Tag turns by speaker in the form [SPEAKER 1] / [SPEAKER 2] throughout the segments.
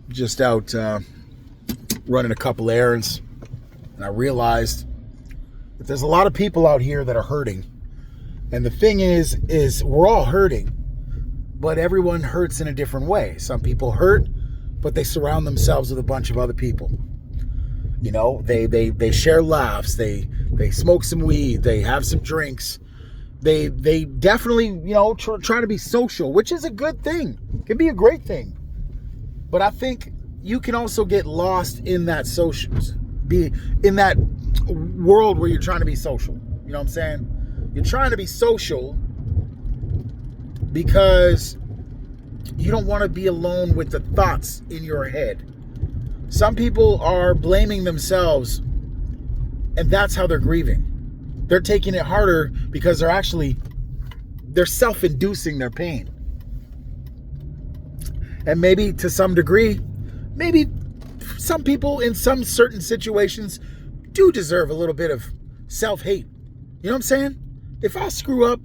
[SPEAKER 1] Just out running a couple errands, and I realized that there's a lot of people out here that are hurting. And the thing is we're all hurting, but everyone hurts in a different way. Some people hurt, but they surround themselves with a bunch of other people. You know, they share laughs, they smoke some weed, they have some drinks. They definitely, try to be social, which is a good thing. It can be a great thing. But I think you can also get lost in that be in that world where you're trying to be social. You know what I'm saying? You're trying to be social because you don't want to be alone with the thoughts in your head. Some people are blaming themselves, and that's how they're grieving. They're taking it harder because they're self-inducing their pain. And maybe to some degree, maybe some people in some certain situations do deserve a little bit of self-hate. You know what I'm saying? If I screw up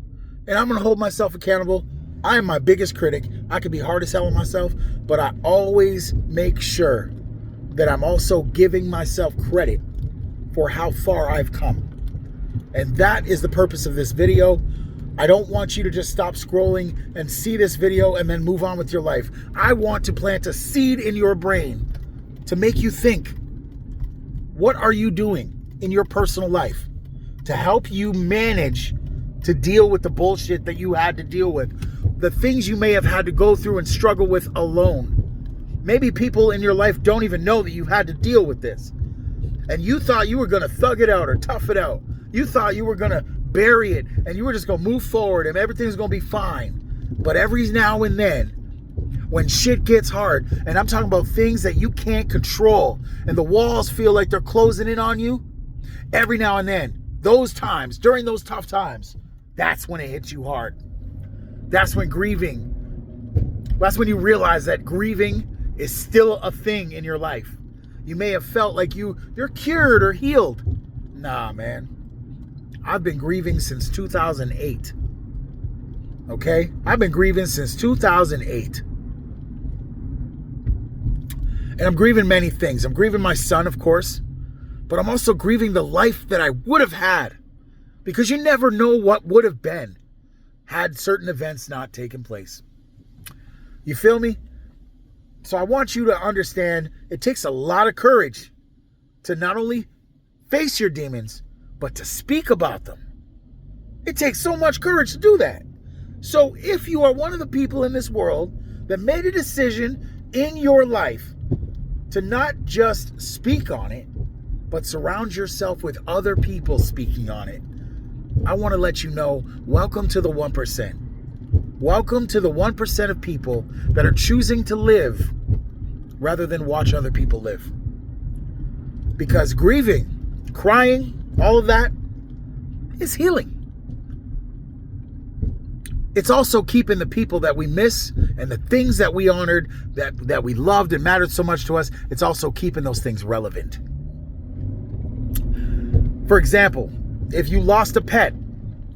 [SPEAKER 1] and I'm going to hold myself accountable, I am my biggest critic. I can be hard as hell on myself, but I always make sure that I'm also giving myself credit for how far I've come. And that is the purpose of this video. I don't want you to just stop scrolling and see this video and then move on with your life. I want to plant a seed in your brain to make you think, what are you doing in your personal life to help you manage to deal with the bullshit that you had to deal with, the things you may have had to go through and struggle with alone. Maybe people in your life don't even know that you've had to deal with this. And you thought you were going to thug it out or tough it out. You thought you were going to bury it and you were just going to move forward and everything's going to be fine. But every now and then, when shit gets hard, and I'm talking about things that you can't control and the walls feel like they're closing in on you, every now and then, those times, during those tough times, that's when it hits you hard. That's when you realize that grieving is still a thing in your life. You may have felt like you're cured or healed. Nah, man. I've been grieving since 2008. Okay? I've been grieving since 2008. And I'm grieving many things. I'm grieving my son, of course. But I'm also grieving the life that I would have had. Because you never know what would have been had certain events not taken place. You feel me? So I want you to understand it takes a lot of courage to not only face your demons, but to speak about them. It takes so much courage to do that. So if you are one of the people in this world that made a decision in your life to not just speak on it, but surround yourself with other people speaking on it, I want to let you know, welcome to the 1%. Welcome to the 1% of people that are choosing to live rather than watch other people live. Because grieving, crying, all of that is healing. It's also keeping the people that we miss and the things that we honored, that we loved and mattered so much to us, it's also keeping those things relevant. For example, if you lost a pet,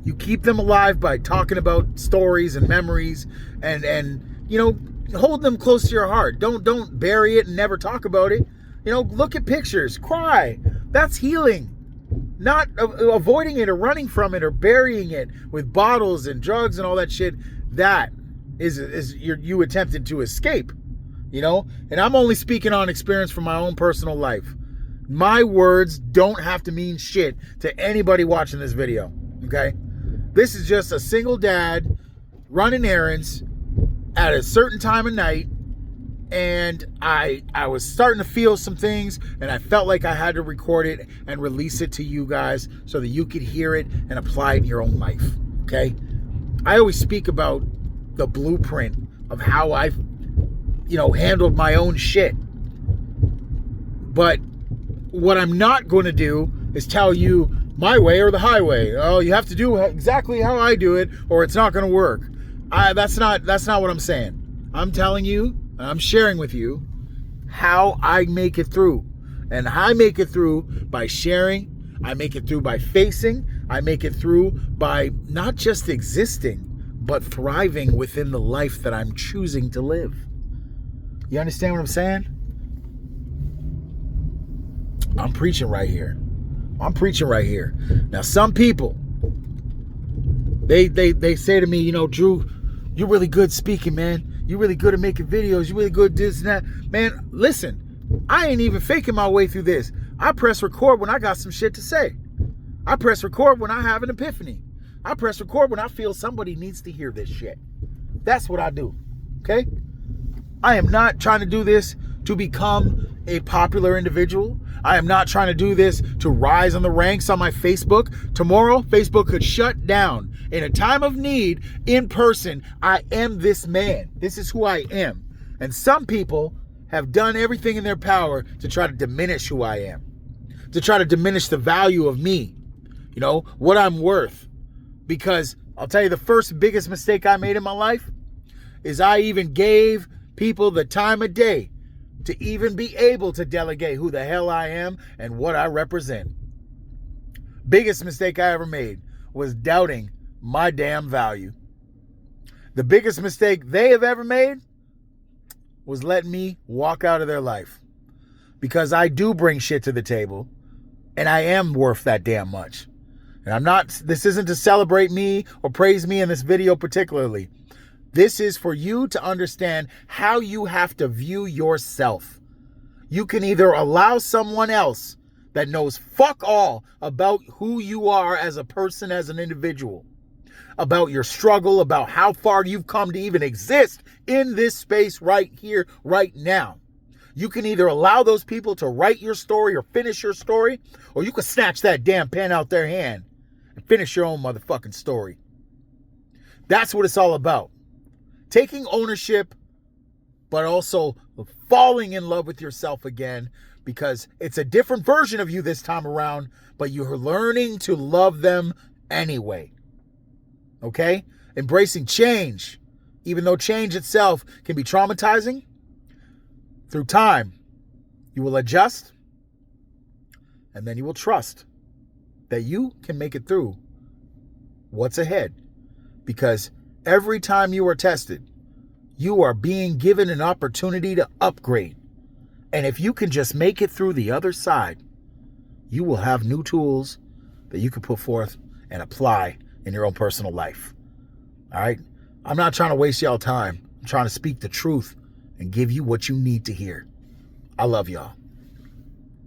[SPEAKER 1] you keep them alive by talking about stories and memories and hold them close to your heart. Don't bury it and never talk about it. Look at pictures, cry. That's healing. Not avoiding it or running from it or burying it with bottles and drugs and all that shit. That is you attempted to escape, And I'm only speaking on experience from my own personal life. My words don't have to mean shit to anybody watching this video, okay? This is just a single dad running errands at a certain time of night, and I was starting to feel some things, and I felt like I had to record it and release it to you guys so that you could hear it and apply it in your own life, okay? I always speak about the blueprint of how I've, handled my own shit. But what I'm not going to do is tell you my way or the highway. Oh, you have to do exactly how I do it or it's not going to work. That's not what I'm saying. I'm telling you, I'm sharing with you how I make it through. And I make it through by sharing. I make it through by facing. I make it through by not just existing, but thriving within the life that I'm choosing to live. You understand what I'm saying? I'm preaching right here. I'm preaching right here. Now, some people, they say to me, you know, Drew, you're really good speaking, man. You're really good at making videos. You're really good at this and that. Man, listen, I ain't even faking my way through this. I press record when I got some shit to say. I press record when I have an epiphany. I press record when I feel somebody needs to hear this shit. That's what I do, okay? I am not trying to do this to become a popular individual. I am not trying to do this to rise on the ranks on my Facebook. Tomorrow, Facebook could shut down. In a time of need, in person, I am this man. This is who I am. And some people have done everything in their power to try to diminish who I am, to try to diminish the value of me, you know, what I'm worth. Because I'll tell you, the first biggest mistake I made in my life is I even gave people the time of day to even be able to delegate who the hell I am and what I represent. Biggest mistake I ever made was doubting my damn value. The biggest mistake they have ever made was letting me walk out of their life. Because I do bring shit to the table, and I am worth that damn much. And this isn't to celebrate me or praise me in this video particularly. This is for you to understand how you have to view yourself. You can either allow someone else that knows fuck all about who you are as a person, as an individual, about your struggle, about how far you've come to even exist in this space right here, right now. You can either allow those people to write your story or finish your story, or you can snatch that damn pen out their hand and finish your own motherfucking story. That's what it's all about. Taking ownership, but also falling in love with yourself again, because it's a different version of you this time around, but you're learning to love them anyway. Okay? Embracing change, even though change itself can be traumatizing, through time, you will adjust, and then you will trust that you can make it through what's ahead. Because every time you are tested, you are being given an opportunity to upgrade. And if you can just make it through the other side, you will have new tools that you can put forth and apply in your own personal life. All right? I'm not trying to waste y'all time. I'm trying to speak the truth and give you what you need to hear. I love y'all.